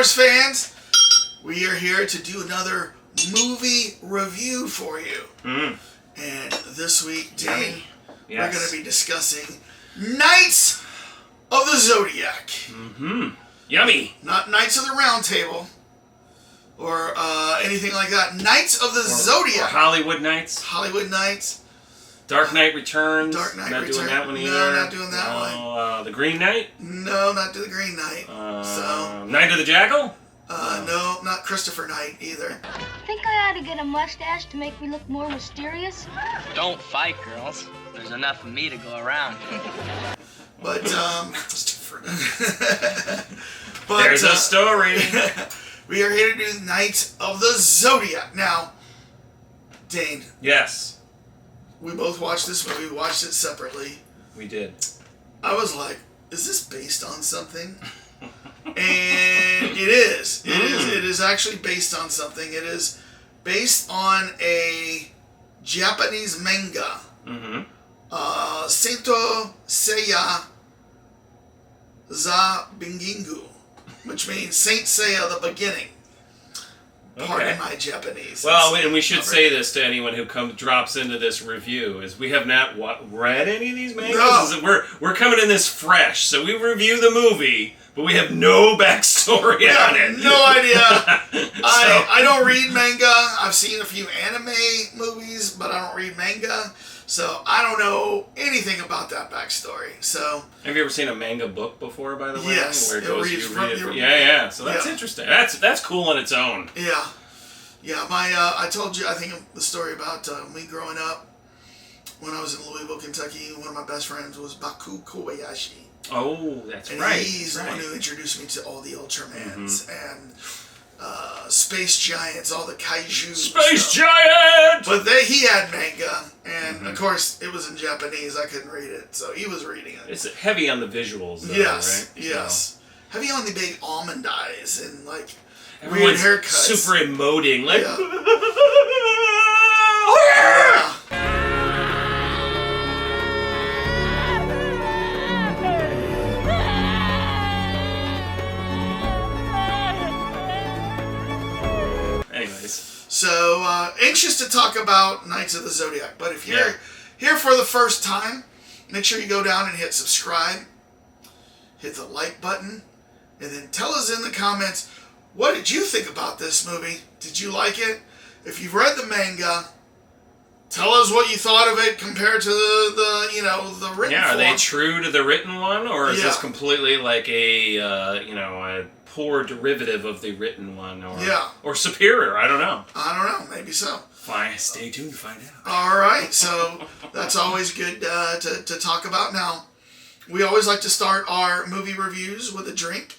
Wars fans, we are here to do another movie review for you. And this week, Dane, we're going to be discussing Knights of the Zodiac. Yummy. Not Knights of the Round Table or anything like that. Knights of the Zodiac. Or Hollywood Knights. Hollywood Knights. Dark Knight Returns. Dark Knight not Returns. doing that one either. No, not doing that one. The Green Knight. No, not do the Green Knight. Night of the Jackal. No, not Christopher Knight either. Think I ought to get a mustache to make me look more mysterious? Don't fight, girls. There's enough of me to go around. But but there's a story. We are here to do Knights of the Zodiac. Now, Dane. Yes. We both watched this movie. We watched it separately. We did. I was like, is this based on something? And it is. It is actually based on something. It is based on a Japanese manga. Seiya za Bingingu, which means Saint Seiya the Beginning. Pardon my Japanese. Well, and we should say this to anyone who drops into this review, is we have not read any of these mangas. No. We're coming in this fresh, so we review the movie, but we have no backstory on it. No idea. I don't read manga. I've seen a few anime movies, but I don't read manga. So I don't know anything about that backstory. So have you ever seen a manga book before, by the way? Yes. Where it goes, you read it. Yeah. So that's interesting. That's cool on its own. Yeah. I told you, I think, the story about me growing up. When I was in Louisville, Kentucky, one of my best friends was Baku Kobayashi. Oh, that's right. He's the one who introduced me to all the Ultramans and Space Giants, all the kaiju. Space Giant! But he had manga, and of course it was in Japanese. I couldn't read it, so he was reading it. It's heavy on the visuals, though, yes, right? Yes. So. Heavy on the big almond eyes and like everyone's weird haircuts. Super emoting, like. Yeah. So, anxious to talk about Knights of the Zodiac. But if you're here for the first time, make sure you go down and hit subscribe. Hit the like button. And then tell us in the comments, what did you think about this movie? Did you like it? If you've read the manga, tell us what you thought of it compared to the written form. Are they true to the written one? Or is this completely like a poor derivative of the written one, or superior? I don't know. Maybe so. Fine, stay tuned to find out. All right, so that's always good to talk about. Now, we always like to start our movie reviews with a drink.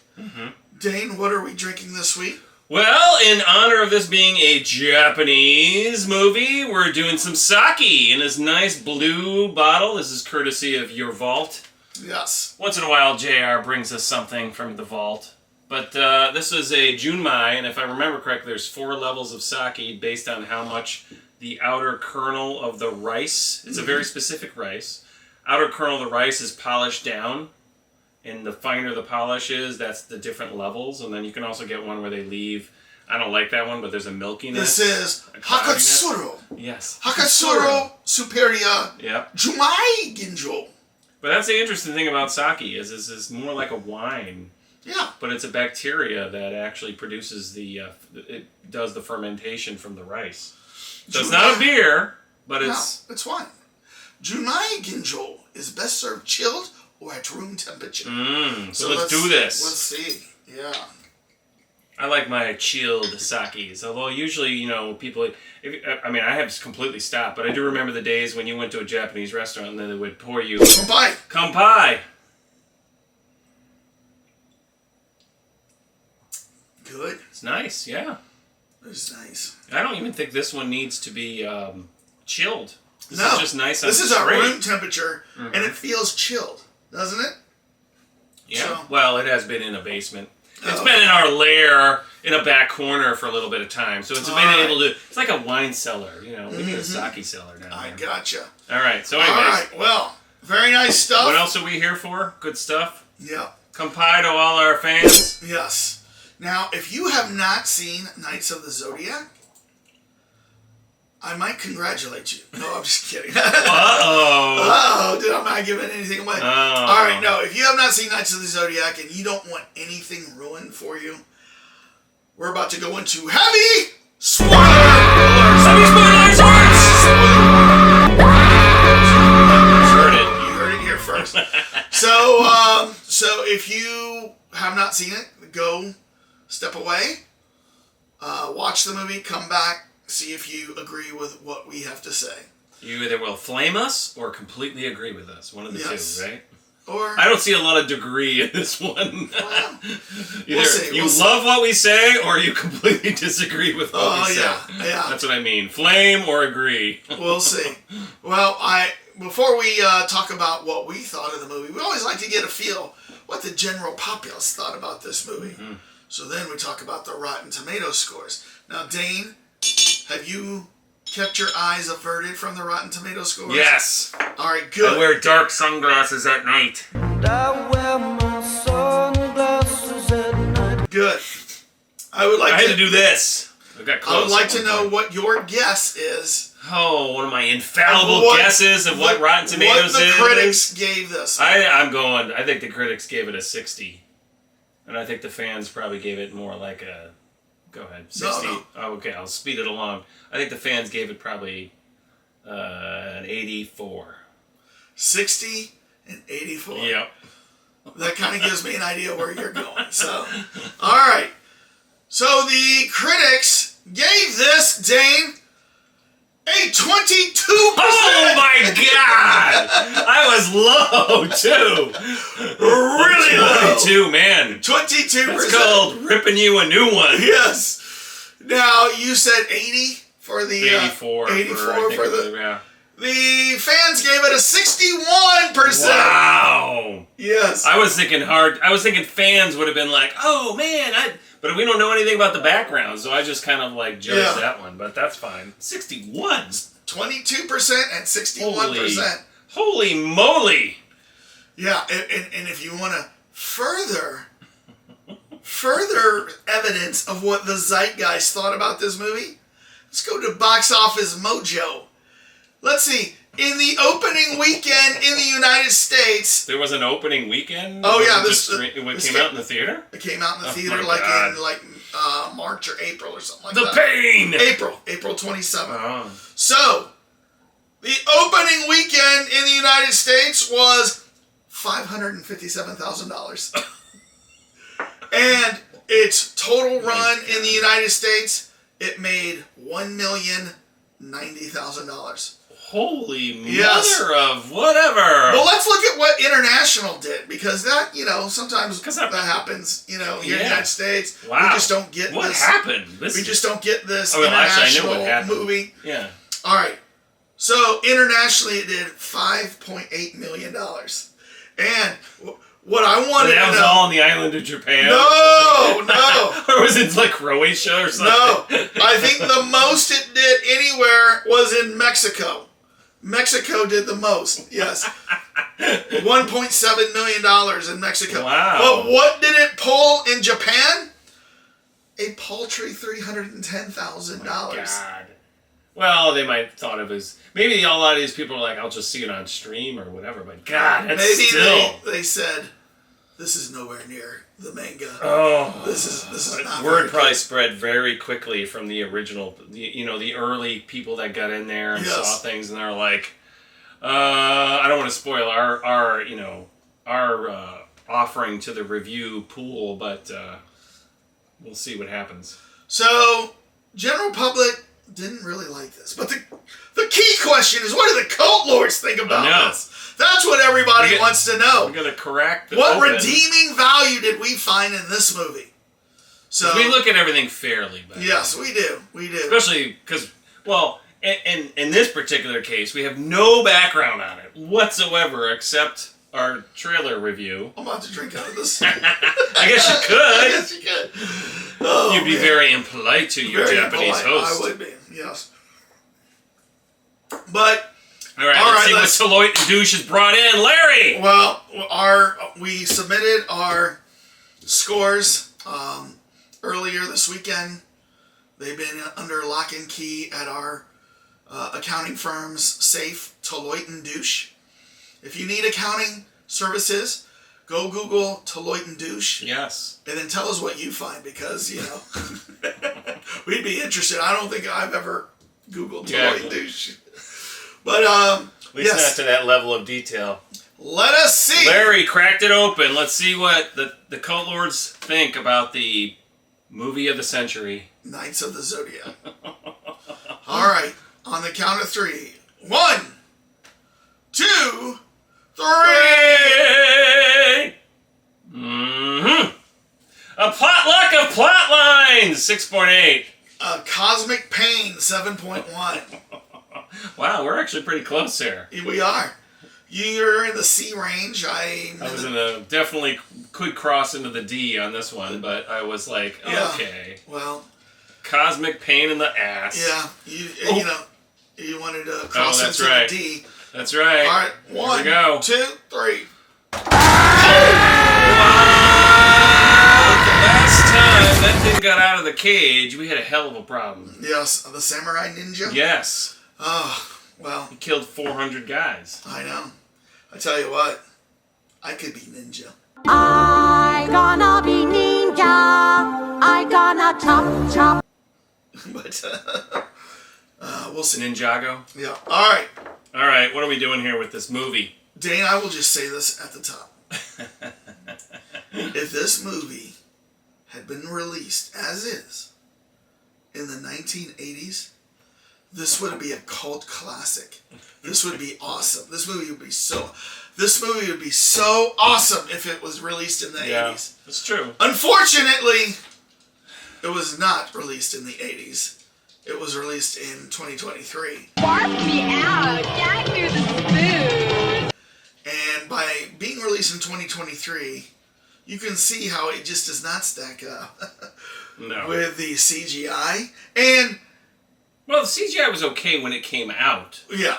Dane, what are we drinking this week? Well, in honor of this being a Japanese movie, we're doing some sake in this nice blue bottle. This is courtesy of your vault. Yes. Once in a while, JR brings us something from the vault. But this is a Junmai, and if I remember correctly, there's 4 levels of sake based on how much the outer kernel of the rice, it's a very specific rice, outer kernel of the rice is polished down, and the finer the polish is, that's the different levels, and then you can also get one where they leave, I don't like that one, but there's a milkiness. This is Hakatsuru. Yes. Hakatsuru Superior Junmai Ginjo. But that's the interesting thing about sake, is this is more like a wine. Yeah. But it's a bacteria that actually produces it does the fermentation from the rice. So it's not a beer, but it's wine. Junmai Ginjo is best served chilled or at room temperature. So let's do this. Let's see. Yeah. I like my chilled sakes, although usually, people... I have completely stopped, but I do remember the days when you went to a Japanese restaurant and then they would pour you... Kanpai! Kanpai! Good. It's nice, yeah. It's nice. I don't even think this one needs to be chilled. This is just nice. This is at room temperature, and it feels chilled, doesn't it? Yeah. So, well, it has been in a basement. It's been in our lair in a back corner for a little bit of time, so it's been able to. It's like a wine cellar, we get a sake cellar down there. I gotcha. All right. So, anyways. All right. Well, very nice stuff. What else are we here for? Good stuff. Yeah. Kanpai to all our fans. Yes. Now, if you have not seen Knights of the Zodiac, I might congratulate you. No, I'm just kidding. Uh-oh. Did I not give anything away? Oh. All right, no. If you have not seen Knights of the Zodiac and you don't want anything ruined for you, we're about to go into heavy spoilers. Heavy spoilers! You heard it here first. So if you have not seen it, go step away, watch the movie, come back, see if you agree with what we have to say. You either will flame us or completely agree with us. One of the two, right? Or I don't see a lot of degree in this one. Well, Either you love what we say or you completely disagree with what we say. Yeah. That's what I mean. Flame or agree. We'll see. Well, before we talk about what we thought of the movie, we always like to get a feel what the general populace thought about this movie. Mm-hmm. So then we talk about the Rotten Tomatoes scores. Now, Dane, have you kept your eyes averted from the Rotten Tomatoes scores? Yes. All right, good. I wear dark sunglasses at night. I wear my sunglasses at night. Good. I had to do this. I got close. I would like to know what your guess is. Oh, one of my infallible guesses of what Rotten Tomatoes is. What the critics gave this. I think the critics gave it a 60. And I think the fans probably gave it more like a... Go ahead. 60. No. Oh, okay, I'll speed it along. I think the fans gave it probably an 84. 60 and 84. Yep. That kind of gives me an idea where you're going. So, all right. So the critics gave this, Dane, a 22%. Oh my God! I was low too. Really low. 22, man. 22%. It's called ripping you a new one. Yes. Now you said 80 for the 84. 84 for the. Yeah. The fans gave it a 61%. Wow. Yes. I was thinking fans would have been like, oh man, but we don't know anything about the background, so I just kind of like judged that one, but that's fine. 61. 22% and 61%. Holy moly. Yeah, and if you want to further evidence of what the zeitgeist thought about this movie, let's go to Box Office Mojo. Let's see. In the opening weekend in the United States... There was an opening weekend? Oh, yeah. It came out in the theater? It came out in the theater in March or April or something like that. The pain! April 27th. Oh. So, the opening weekend in the United States was $557,000. And its total run in the United States, it made $1,090,000. Holy mother of whatever. Well, let's look at what international did, because that, sometimes that happens, here in the United States. Wow. We just don't get what this. What happened? We just don't get this actually, international I know what happened. movie. Yeah. All right. So, internationally, it did $5.8 million. And what I wanted to know... That was all on the island of Japan? No. Or was it like Croatia or something? No. I think the most it did anywhere was in Mexico. Mexico did the most, yes. $1.7 million in Mexico. Wow. But what did it pull in Japan? A paltry $310,000. God. Well, they might have thought of it as... Maybe a lot of these people are like, I'll just see it on stream or whatever, but God, that's maybe still... they said, this is nowhere near the manga. Oh. This is not word probably spread very quickly from the original, the early people that got in there and saw things, and they're like, I don't want to spoil our offering to the review pool, but we'll see what happens. So, general public didn't really like this, but the key question is, what do the cult lords think about this? That's what everybody wants to know. We're gonna crack the What redeeming value did we find in this movie? So we look at everything fairly. Yes, we do. We do. Especially because, well, in this particular case, we have no background on it whatsoever except our trailer review. I'm about to drink out of this. I guess you could. I guess you could. Oh, You'd be very impolite to your Japanese host. I would be, yes. But... All right, let's see what Deloitte and Douche has brought in. Larry! Well, we submitted our scores earlier this weekend. They've been under lock and key at our accounting firm's safe, Deloitte and Douche. If you need accounting services, go Google Deloitte and Douche. Yes. And then tell us what you find, because, you know, we'd be interested. I don't think I've ever Googled Deloitte and Douche. But, At least yes. not to that level of detail. Let us see. Larry cracked it open. Let's see what the cult lords think about the movie of the century. Knights of the Zodiac. All right. On the count of 3. 1, 2, 3. Mm-hmm. A potluck of plot lines. 6.8. A Cosmic Pain. 7.1. Wow, we're actually pretty close here. We are. You're in the C range. I was in a definitely could cross into the D on this one, but I was like, okay. Well, Cosmic Pain in the ass. yeah. You know, you wanted to cross into right. the D. That's right. All right. 1, Here we go. 2, 3. Last time that thing got out of the cage, we had a hell of a problem. Yes, the Samurai Ninja. Yes. Oh, well. He killed 400 guys. I know. I tell you what, I could be ninja. I gonna be ninja. I gonna chop chop. But we'll see. Ninjago. Yeah. All right. All right, what are we doing here with this movie? Dane, I will just say this at the top. If this movie had been released as is in the 1980s, this would be a cult classic. This would be awesome. This movie would be so awesome if it was released in the 80s. That's true. Unfortunately, it was not released in the 80s. It was released in 2023. Barf me out. Dad knew the spoon. And by being released in 2023, you can see how it just does not stack up with the CGI. And well, the CGI was okay when it came out. yeah.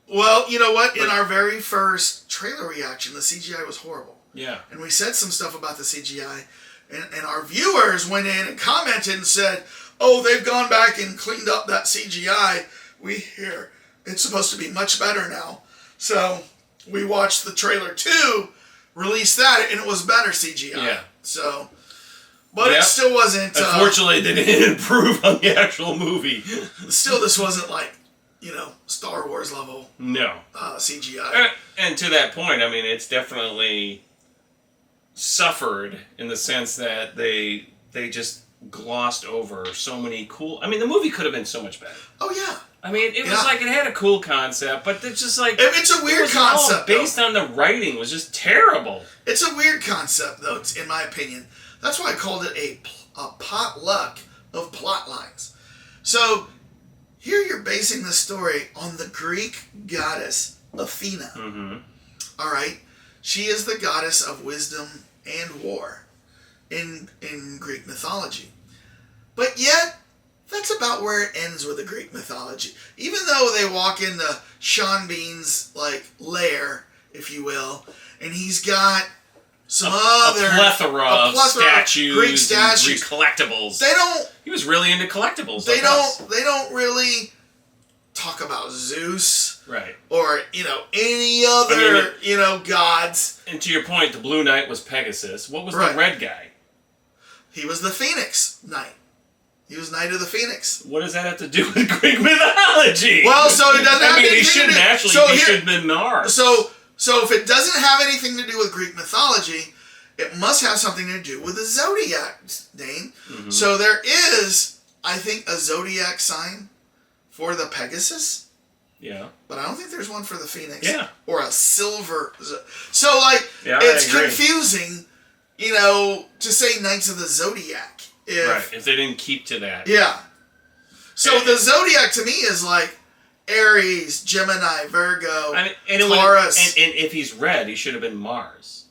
Well, you know what? In our very first trailer reaction, the CGI was horrible. Yeah. And we said some stuff about the CGI. And our viewers went in and commented and said, oh, they've gone back and cleaned up that CGI. We hear it's supposed to be much better now. So we watched the trailer 2, released that, and it was better CGI. Yeah. So, but it still wasn't. Unfortunately, they didn't improve on the actual movie. Still, this wasn't like, you know, Star Wars level CGI. And to that point, I mean, it's definitely suffered in the sense that they just glossed over so many cool. I mean, the movie could have been so much better. Oh yeah. I mean, it was like it had a cool concept, but it's just like it's a weird concept. Based on the writing, was just terrible. It's a weird concept, though, in my opinion. That's why I called it a potluck of plot lines. So here you're basing the story on the Greek goddess Athena. Mm-hmm. All right, she is the goddess of wisdom and war in Greek mythology. But yet, that's about where it ends with the Greek mythology. Even though they walk into Sean Bean's lair, if you will, and he's got some a plethora of statues, Greek statues, Greek collectibles. They don't. He was really into collectibles. They don't really talk about Zeus, right? Or any other gods. And to your point, the Blue Knight was Pegasus. What was the red guy? He was the Phoenix Knight. He was Knight of the Phoenix. What does that have to do with Greek mythology? Well, so it doesn't have anything he should naturally. He should have been Mars. So if it doesn't have anything to do with Greek mythology, it must have something to do with the Zodiac, Dane. Mm-hmm. So there is, I think, a Zodiac sign for the Pegasus. Yeah. But I don't think there's one for the Phoenix. Yeah. Or a silver. So, it's confusing, to say Knights of the Zodiac. If they didn't keep to that. Yeah. So the Zodiac to me is like Aries, Gemini, Virgo, Taurus. And if he's red, he should have been Mars.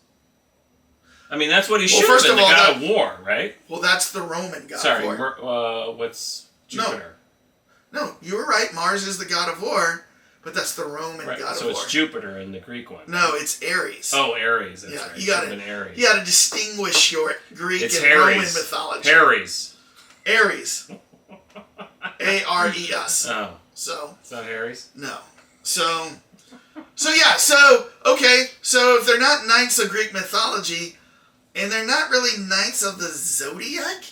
I mean, that's what he should have been, the god of war, right? Well, that's the Roman god of war. What's Jupiter? No, you were right. Mars is the god of war, but that's the Roman Right. god So of war. it's Jupiter in the Greek one. No, it's Ares. Oh, Ares. That's Yeah, right. you gotta Ares. you gotta distinguish your Greek It's and Ares. Roman mythology. Ares. Ares. Ares. Oh, So it's not Ares? no. So yeah. So okay. So if they're not knights of Greek mythology, and they're not really knights of the Zodiac,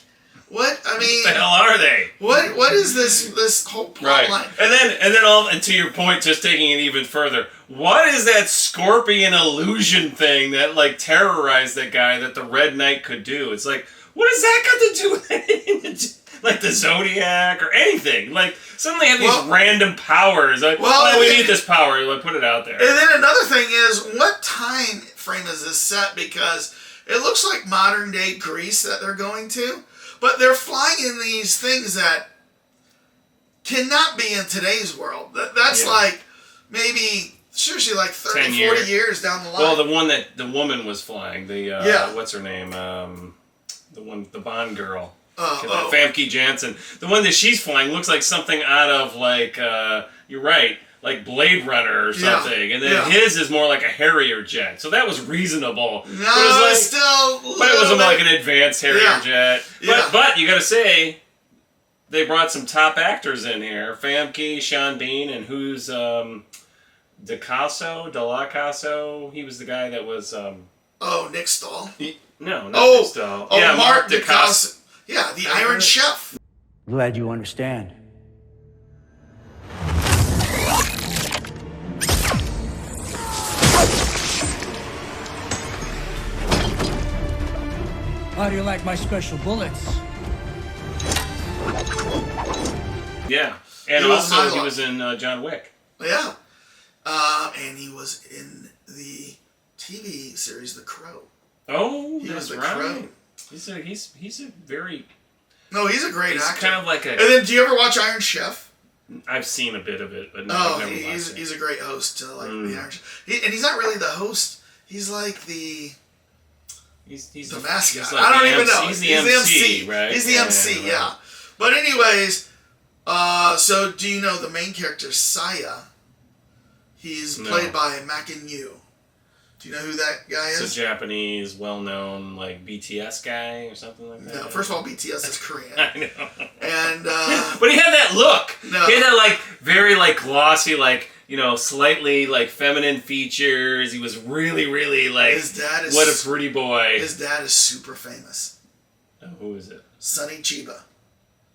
what I mean? What the hell are they? What is this whole plot line? And to your point, just taking it even further, what is that scorpion illusion thing that like terrorized that guy that the Red Knight could do? It's like, what has that got to do with anything? Like the Zodiac or anything? Like suddenly have these random powers. Like, we need this power. Like, put it out there. And then another thing is, what time frame is this set? Because it looks like modern day Greece that they're going to, but they're flying in these things that cannot be in today's world. That's like maybe seriously like 30, 40 years down the line. Well, the one that the woman was flying, what's her name? The Bond girl. Famke Janssen. The one that she's flying looks like something out of like you're right, like Blade Runner or something. And then his is more like a Harrier jet. So that was reasonable. No, but it's still. But it wasn't like an advanced Harrier jet. But you gotta say, they brought some top actors in here. Famke, Sean Bean, and who's DeLacasso. He was the guy that was Nick Stahl. No, not Nick Stahl. Yeah, Mark DeCasso. Yeah, the Iron Chef. Glad you understand. How do you like my special bullets? Yeah, and also he was in John Wick. Yeah, and he was in the TV series The Crow. Oh, he that's was the right. Crow. He's a very. No, he's a great actor. Kind of like a. And then, do you ever watch Iron Chef? I've seen a bit of it, but no, I've never watched it. He's a great host to the Iron Chef. And he's not really the host. He's like the. He's the mascot. Like I don't even know. He's the MC, right? He's the MC, yeah. But anyways, so do you know the main character, Seiya? He's played by Makinyu. Do you know who that guy is? It's a Japanese, well-known, like, BTS guy or something like that? No, first of all, BTS is Korean. I know. And, but he had that look. No. He had that, like, very, like, glossy, like, you know, slightly, like, feminine features. He was really, really, like, his dad is, what a pretty boy. His dad is super famous. Oh, who is it? Sonny Chiba.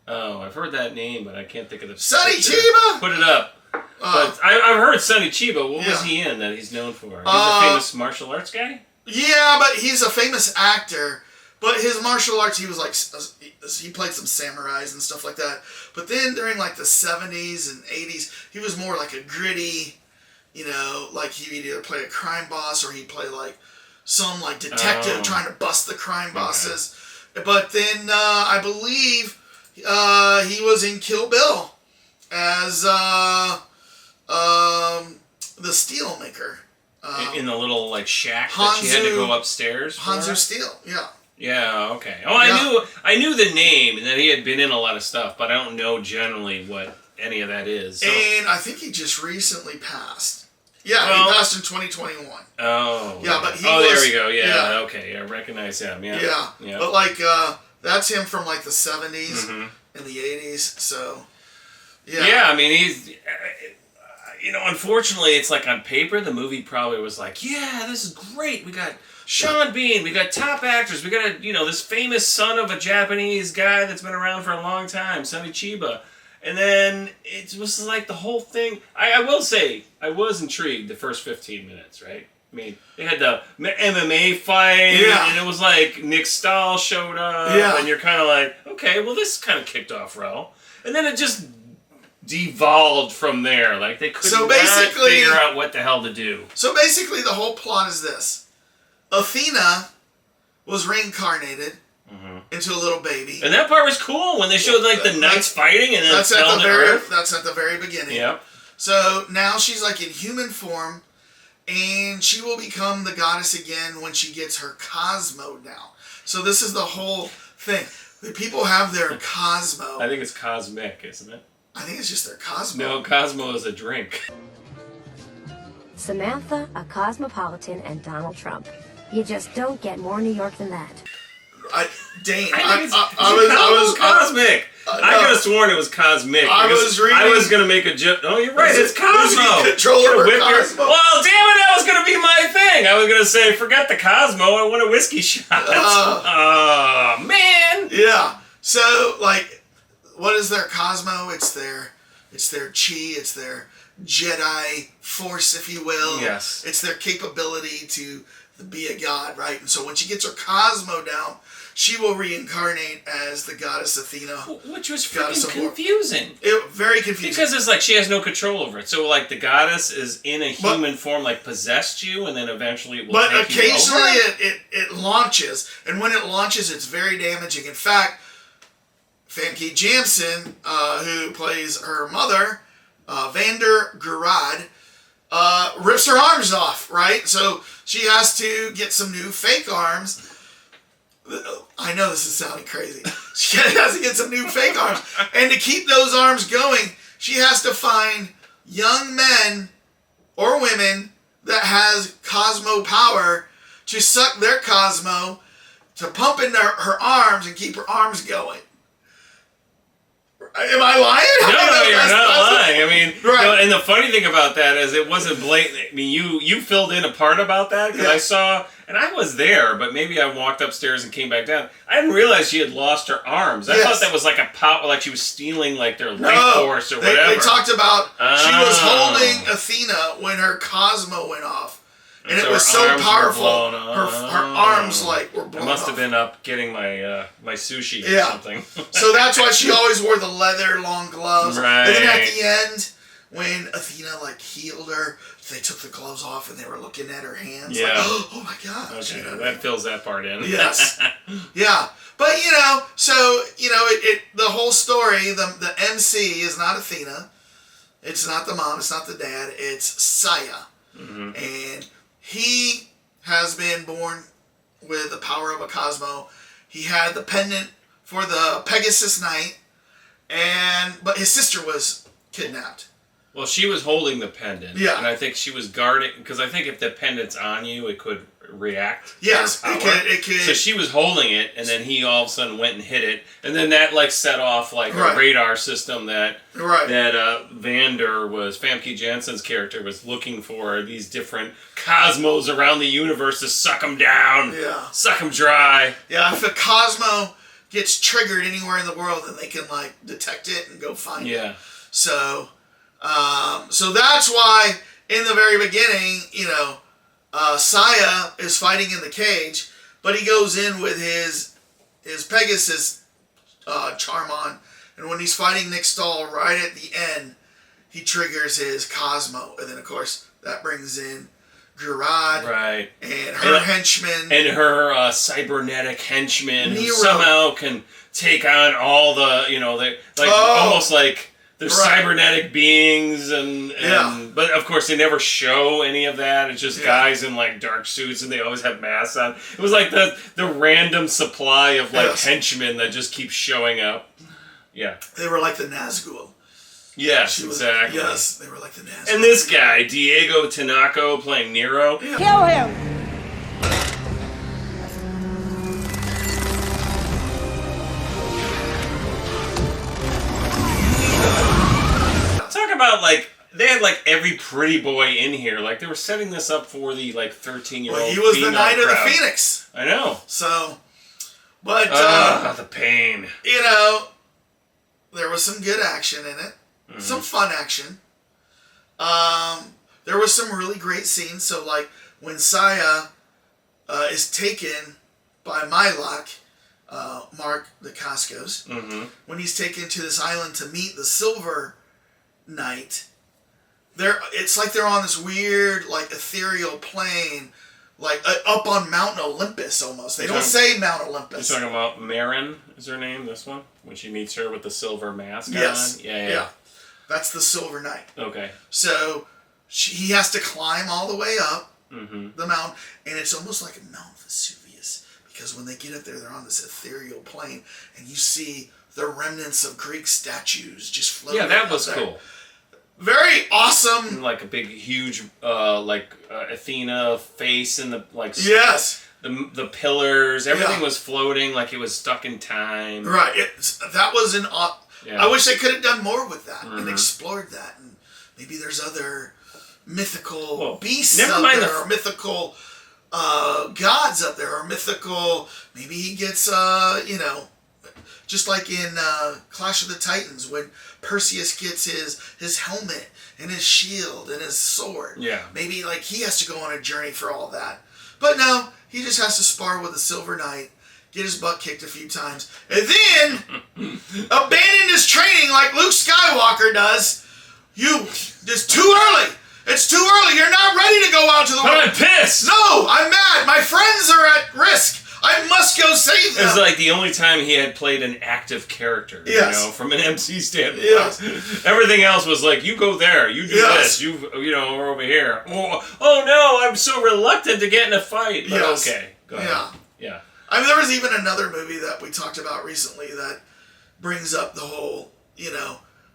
Oh, I've heard that name, but I can't think of the Sonny picture. Chiba? Put it up. But I've heard Sonny Chiba. What was he in that he's known for? He's a famous martial arts guy? Yeah, but he's a famous actor. But his martial arts, he was like, he played some samurais and stuff like that. But then during like the 70s and 80s, he was more like a gritty, you know, like he'd either play a crime boss or he'd play like some like detective trying to bust the crime bosses. But then I believe he was in Kill Bill as the steel maker. In the little like shack that she had to go upstairs for? Hanzo Steel, yeah. Yeah, okay. Oh, I knew the name and that he had been in a lot of stuff, but I don't know generally what any of that is. So. And I think he just recently passed. Yeah, he passed in 2021. Oh. Yeah, but he was... there we go. Yeah, okay. I recognize him. Yeah. Yeah. But like that's him from like the 70s and the 80s. So yeah. Yeah, I mean he's you know, unfortunately it's like on paper the movie probably was like, yeah, this is great. We got Sean Bean, we got top actors, we got this famous son of a Japanese guy that's been around for a long time, Sonny Chiba. And then it was like the whole thing. I will say, I was intrigued the first 15 minutes, right? I mean, they had the MMA fight, and it was like Nick Stahl showed up, and you're kind of like, okay, well, this kind of kicked off well. And then it just devolved from there. Like, they couldn't figure out what the hell to do. So basically, the whole plot is this. Athena was reincarnated into a little baby. And that part was cool when they showed like the knights fighting and then that's fell to earth. That's at the very beginning. Yep. So now she's like in human form, and she will become the goddess again when she gets her Cosmo now. So this is the whole thing. The people have their Cosmo. I think it's cosmic, isn't it? I think it's just their Cosmo. No, Cosmo is a drink. Samantha, a cosmopolitan, and Donald Trump. You just don't get more New York than that. Dane, I was cosmic. I could have sworn it was cosmic. I was reading. I was gonna make a joke. Oh, you're right. It's Cosmo. Control over Cosmo. Well, damn it! That was gonna be my thing. I was gonna say, forget the Cosmo. I want a whiskey shot. Oh man. Yeah. So, like, what is their Cosmo? It's their chi. It's their Jedi force, if you will. Yes. It's their capability to be a god, right? And so when she gets her Cosmo down, she will reincarnate as the goddess Athena. Which was freaking confusing. Very confusing. Because it's like she has no control over it. So like the goddess is in a human form, like possessed you, and then eventually it will take you over. But occasionally it launches. And when it launches, it's very damaging. In fact, Famke Janssen, who plays her mother, Vander Gurad, rips her arms off, right? So she has to get some new fake arms. I know this is sounding crazy. She has to get some new fake arms. And to keep those arms going, she has to find young men or women that has Cosmo power to suck their Cosmo, to pump into her arms and keep her arms going. Am I lying? No, you're not lying. I mean, right. No, and the funny thing about that is it wasn't blatant. I mean, you filled in a part about that because I saw, and I was there, but maybe I walked upstairs and came back down. I didn't realize she had lost her arms. I thought that was like a power, like she was stealing like their life force or whatever. They talked about she was holding Athena when her Cosmo went off. And so it was so powerful, her arms like were blown I must have off. been up getting my my sushi or something. So that's why she always wore the leather long gloves. Right. And then at the end, when Athena like healed her, they took the gloves off and they were looking at her hands. Yeah. Like, oh my gosh. Okay, that fills that part in. Yes. Yeah. But so the whole story, the MC is not Athena. It's not the mom. It's not the dad. It's Seiya. Mm-hmm. And he has been born with the power of a Cosmo. He had the pendant for the Pegasus Night, but his sister was kidnapped. Well, she was holding the pendant. Yeah. And I think she was guarding, because I think if the pendant's on you, it could react. Yes, to her power. it could. So she was holding it, and then he all of a sudden went and hit it, and then that like set off like a radar system that Vander was, Famke Janssen's character was looking for these different cosmos around the universe to suck them down, suck them dry. Yeah, if a Cosmo gets triggered anywhere in the world, then they can like detect it and go find it. So that's why in the very beginning, Seiya is fighting in the cage, but he goes in with his Pegasus charm on, and when he's fighting Nick Stahl right at the end, he triggers his Cosmo, and then of course that brings in Gurad, and her henchmen, and her cybernetic henchmen who somehow can take on all the almost like. They're cybernetic beings, but of course they never show any of that. It's just guys in like dark suits, and they always have masks on. It was like the random supply of like henchmen that just keeps showing up. Yeah, they were like the Nazgul. Yes, exactly. Yes, they were like the Nazgul. And this guy, Diego Tinoco, playing Nero. Kill him! Talk about like they had like every pretty boy in here. Like they were setting this up for the like 13-year-old. Well, he was the Knight of the crowd. Phoenix. I know. So, but the pain. There was some good action in it. Mm-hmm. Some fun action. There was some really great scenes. So like when Seiya is taken by Mylok, Mark the Cascos, when he's taken to this island to meet the Silver Knight, it's like they're on this weird, like, ethereal plane, like up on Mount Olympus almost. They don't say Mount Olympus. You're talking about Marin, is her name, this one? When she meets her with the silver mask on? Yeah. That's the Silver Knight. Okay. So he has to climb all the way up the mountain, and it's almost like a Mount Vesuvius, because when they get up there, they're on this ethereal plane, and you see the remnants of Greek statues just floating. Yeah, that was cool. Very awesome. Like a big, huge, Athena face and the Yes. The pillars. Everything was floating like it was stuck in time. Right. That was an. Yeah. I wish they could have done more with that and explored that. And maybe there's other mythical beasts never out mind there, or mythical gods up there, or mythical. Maybe he gets, just like in Clash of the Titans when Perseus gets his helmet and his shield and his sword. Yeah. Maybe like he has to go on a journey for all that. But no, he just has to spar with a Silver Knight, get his butt kicked a few times, and then abandon his training like Luke Skywalker does. It's too early. It's too early. You're not ready to go out to the world. I'm pissed. No, I'm mad. My friends are at risk. I must go save them. It was like the only time he had played an active character, from an MC standpoint. Yes. Everything else was like, you go there, you do this, we're over here. Oh no, I'm so reluctant to get in a fight. But okay, go ahead. Yeah. I mean, there was even another movie that we talked about recently that brings up the whole,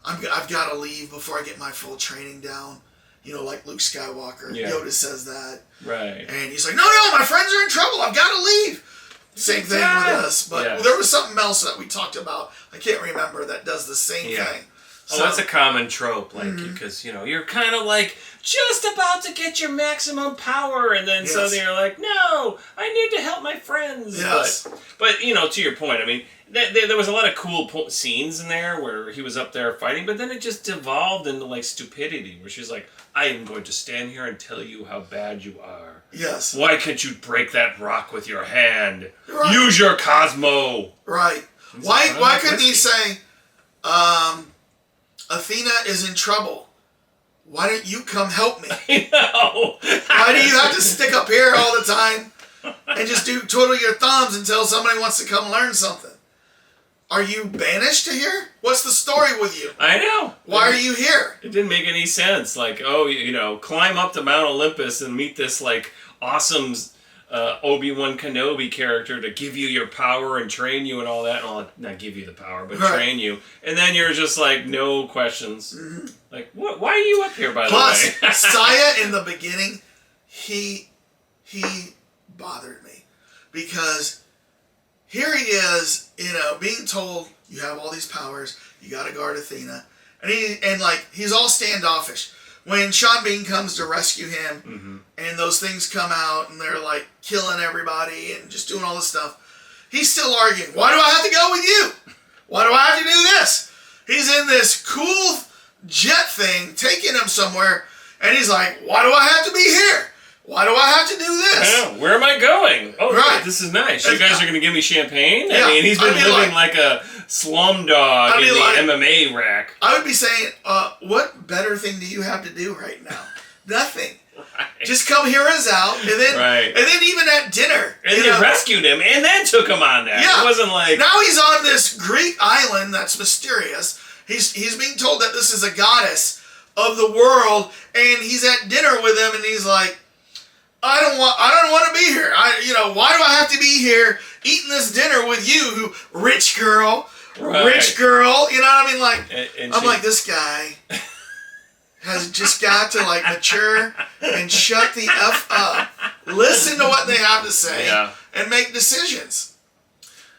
I've got to leave before I get my full training down. Like Luke Skywalker. Yeah. Yoda says that. Right. And he's like, no, my friends are in trouble. I've got to leave. Same thing with us. But there was something else that we talked about. I can't remember that does the same thing. So that's a common trope, because, you're kind of like just about to get your maximum power, and then suddenly you're like, no, I need to help my friends. Yes. But to your point, I mean, there was a lot of cool scenes in there where he was up there fighting, but then it just devolved into, like, stupidity, where she's like, I am going to stand here and tell you how bad you are. Yes. Why can't you break that rock with your hand? Right. Use your Cosmo. Right. Why couldn't he say, Athena is in trouble. Why don't you come help me? I know. Why do you have to stick up here all the time and just twiddle your thumbs until somebody wants to come learn something? Are you banished to here? What's the story with you? I know. Why are you here? It didn't make any sense. Like, climb up to Mount Olympus and meet this, like, awesome Obi-Wan Kenobi character to give you your power and train you and all that. Well, not give you the power, but train you. And then you're just like, no questions. Mm-hmm. Like, what? Why are you up here, by the way? Plus, Seiya in the beginning, he bothered me. Because here he is, being told, you have all these powers, you gotta guard Athena. And he's all standoffish. When Sean Bean comes to rescue him, and those things come out, and they're like killing everybody and just doing all this stuff, he's still arguing. Why do I have to go with you? Why do I have to do this? He's in this cool jet thing, taking him somewhere, and he's like, why do I have to be here? Why do I have to do this? I know. Where am I going? Oh, right. This is nice. You guys are going to give me champagne? I mean, he's been living like a slum dog in the MMA rack. I would be saying, what better thing do you have to do right now? Nothing. Right. Just come hear us out, and then even at dinner. And they rescued him, and then took him on that. Yeah. It wasn't like... Now he's on this Greek island that's mysterious. He's being told that this is a goddess of the world, and he's at dinner with him, and he's like, I don't want to be here. Why do I have to be here eating this dinner with you, rich girl? Rich girl, you know what I mean? Like, I'm like, this guy has just got to like mature and shut the F up, listen to what they have to say, and make decisions.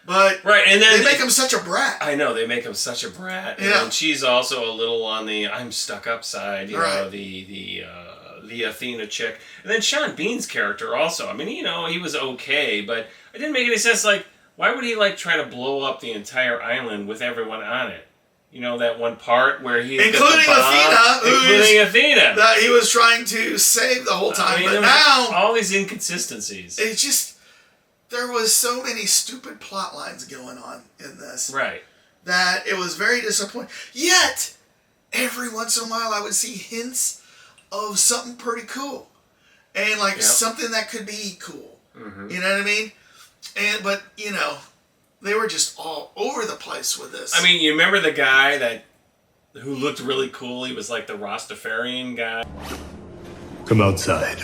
But and then they make him such a brat. I know, they make him such a brat. Yeah. And she's also a little on the I'm stuck up side, you know, the Athena chick. And then Sean Bean's character also. I mean, he was okay, but it didn't make any sense. Like, why would he try to blow up the entire island with everyone on it? That one part where he's including Athena, that he was trying to save the whole time. But now all these inconsistencies. It's just there was so many stupid plot lines going on in this, that it was very disappointing. Yet every once in a while, I would see hints of something pretty cool, and something that could be cool. Mm-hmm. You know what I mean? But they were just all over the place with this. I mean, you remember the guy who looked really cool? He was like the Rastafarian guy. Come outside.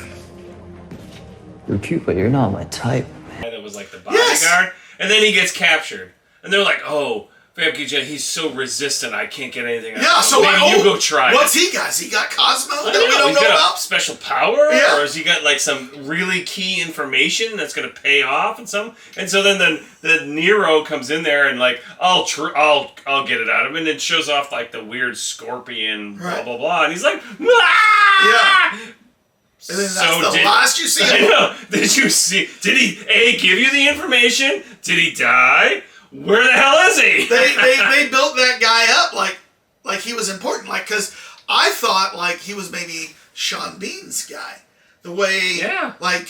You're cute, but you're not my type. That was like the bodyguard, and then he gets captured, and they're like, "Oh, Famke Jen, he's so resistant, I can't get anything out of him. Yeah, so maybe you go try what's it. he got? Has he got Cosmo that we He's don't know got about? a special power? Yeah. Or has he got like some really key information that's going to pay off and so then the Nero comes in there and like, I'll get it out of him, and it shows off like the weird scorpion, blah, blah, blah, and he's like, ah! Yeah. And then that's the last you see of I him. know. Did you see? Did he give you the information? Did he die? Where the hell is he? they built that guy up like he was important. Like, because I thought like he was maybe Sean Bean's guy. The way, like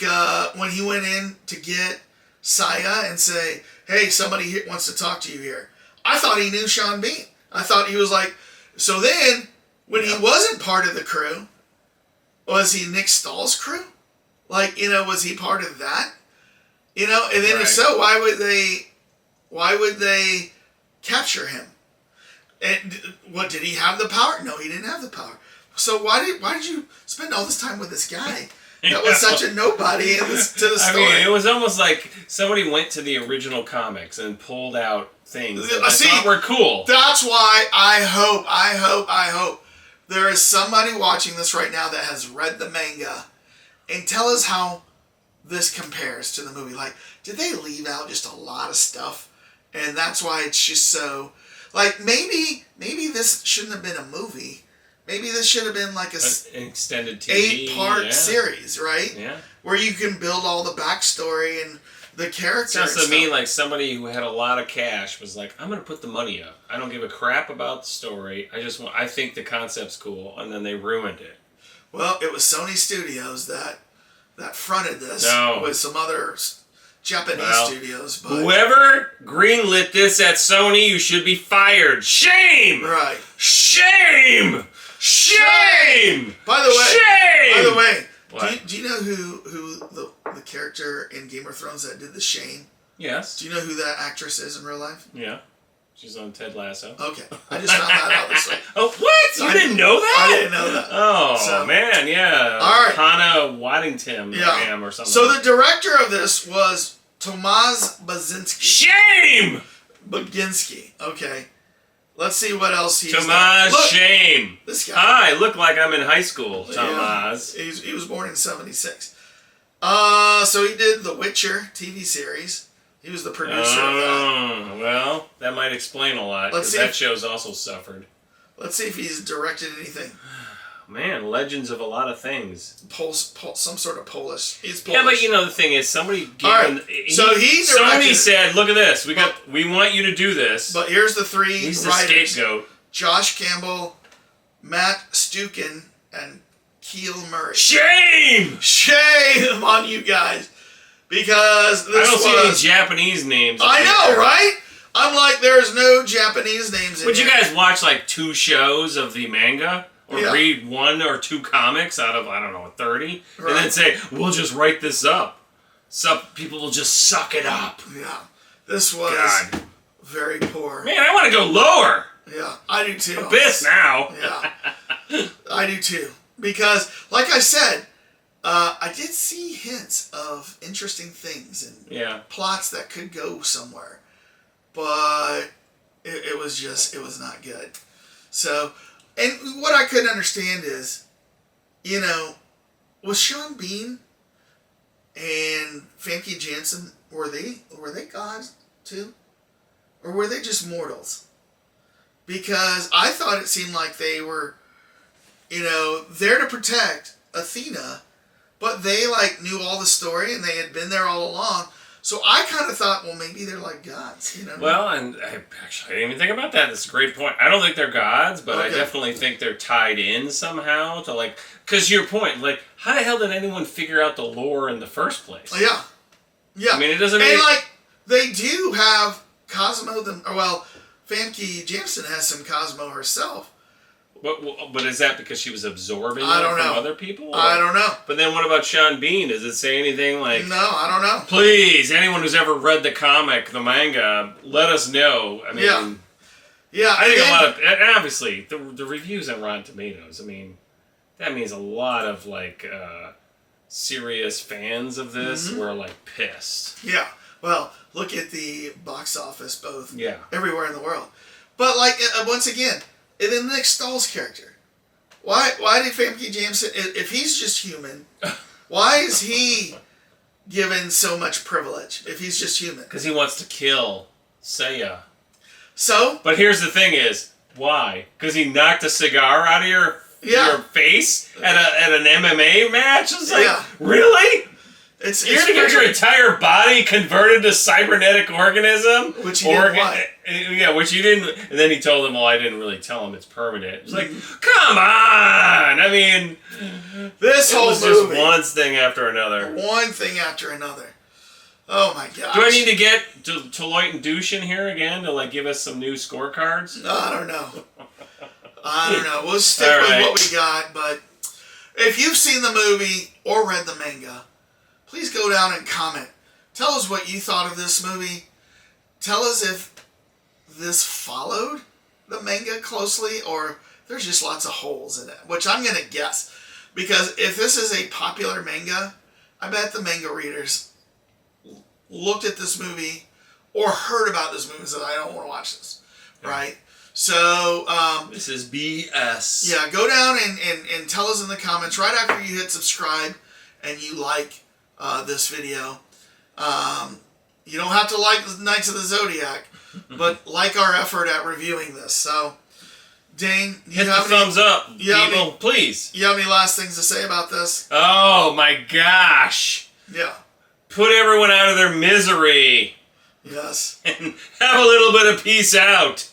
when he went in to get Seiya and say, "Hey, somebody here wants to talk to you here." I thought he knew Sean Bean. I thought he was like. So then, when he wasn't part of the crew. Was he Nick Stahl's crew? Like, was he part of that? And then if so, why would they capture him? And what, did he have the power? No, he didn't have the power. So why did you spend all this time with this guy that was such a nobody to the story? I mean, it was almost like somebody went to the original comics and pulled out things that I thought were cool. That's why I hope there is somebody watching this right now that has read the manga and tell us how this compares to the movie. Like, did they leave out just a lot of stuff? And that's why it's just so... Like, maybe this shouldn't have been a movie. Maybe this should have been like an extended TV, 8-part series, right? Yeah. Where you can build all the backstory and the character. Sounds to me like somebody who had a lot of cash was like, I'm going to put the money up. I don't give a crap about the story. I think the concept's cool, and then they ruined it. Well, it was Sony Studios that fronted this with some other Japanese studios. But whoever greenlit this at Sony, you should be fired. Shame! Right. Shame! Shame! By the way, what? do you know who the character in Game of Thrones that did the shame? Yes. Do you know who that actress is in real life? Yeah. She's on Ted Lasso. Okay. I just found that out this week. Oh, what? You didn't know that? I didn't know that. Oh, man, yeah. All right. Hannah Waddington or something. So the director of this was Tomasz Baginski. Shame! Baginski. Okay. Let's see what else he's Tomasz Shame. This guy. Hi, look like I'm in high school, Tomasz. Yeah, he was born in 1976. So he did The Witcher TV series. He was the producer of that. Well, that might explain a lot, because that show's also suffered. Let's see if he's directed anything. Man, legends of a lot of things. Some sort of Polish. He's Polish. Yeah, but the thing is, somebody gave him... Sony said, look at this, we want you to do this. But here's the three He's the writers. scapegoat. Josh Campbell, Matt Stukin, and Keel Murray. Shame! Shame on you guys. Because this I don't see any Japanese names. I know, right? I'm like, there's no Japanese names in Would here. you guys watch like 2 shows of the manga? Or read 1 or 2 comics out of, 30? Right. And then say, we'll just write this up. Some people will just suck it up. Yeah. This was very poor. Man, I want to go lower. Yeah, I do too. Abyss now. Yeah. I do too. Because, like I said, I did see hints of interesting things and plots that could go somewhere. But it was not good. So, and what I couldn't understand is, was Sean Bean and Famke Janssen, were they gods too? Or were they just mortals? Because I thought it seemed like they were, there to protect Athena, but they knew all the story and they had been there all along. So I kind of thought, well, maybe they're like gods, Well, and I didn't even think about that. That's a great point. I don't think they're gods, but I definitely think they're tied in somehow to because your point, how the hell did anyone figure out the lore in the first place? Oh, yeah. Yeah. I mean, it doesn't And they do have Cosmo, Famke Janssen has some Cosmo herself. But is that because she was absorbing it from other people? I don't know. But then what about Sean Bean? Does it say anything No, I don't know. Please, anyone who's ever read the comic, the manga, let us know. I mean... Yeah. I think a lot of... And obviously, the reviews on Rotten Tomatoes, that means a lot of, serious fans of this were, pissed. Yeah. Well, look at the box office, both everywhere in the world. But like once again, and then Nick Stahl's character. Why did Famke Janssen, if he's just human, why is he given so much privilege if he's just human? Because he wants to kill Seiya. So? But here's the thing is, why? Because he knocked a cigar out of your face at an MMA match? It's like, really? You're going to get your entire body converted to cybernetic organism? Which he didn't want. Yeah, which you didn't. And then he told him, well, I didn't really tell him it's permanent. It's like, come on! I mean, this whole movie. Just one thing after another. One thing after another. Oh my gosh. Do I need to get Deloitte and Douche in here again to like give us some new scorecards? No, I don't know. I don't know. We'll stick with what we got, but if you've seen the movie or read the manga, please go down and comment. Tell us what you thought of this movie. Tell us if this followed the manga closely or there's just lots of holes in it, which I'm going to guess. Because if this is a popular manga, I bet the manga readers looked at this movie or heard about this movie and said, I don't want to watch this. Right? So, this is BS. Yeah, go down and tell us in the comments right after you hit subscribe and you like this video. You don't have to like the Knights of the Zodiac, but like our effort at reviewing this. So, Dane, hit the thumbs up, people, please. You have any last things to say about this? Oh my gosh. Yeah. Put everyone out of their misery. Yes. And have a little bit of peace out.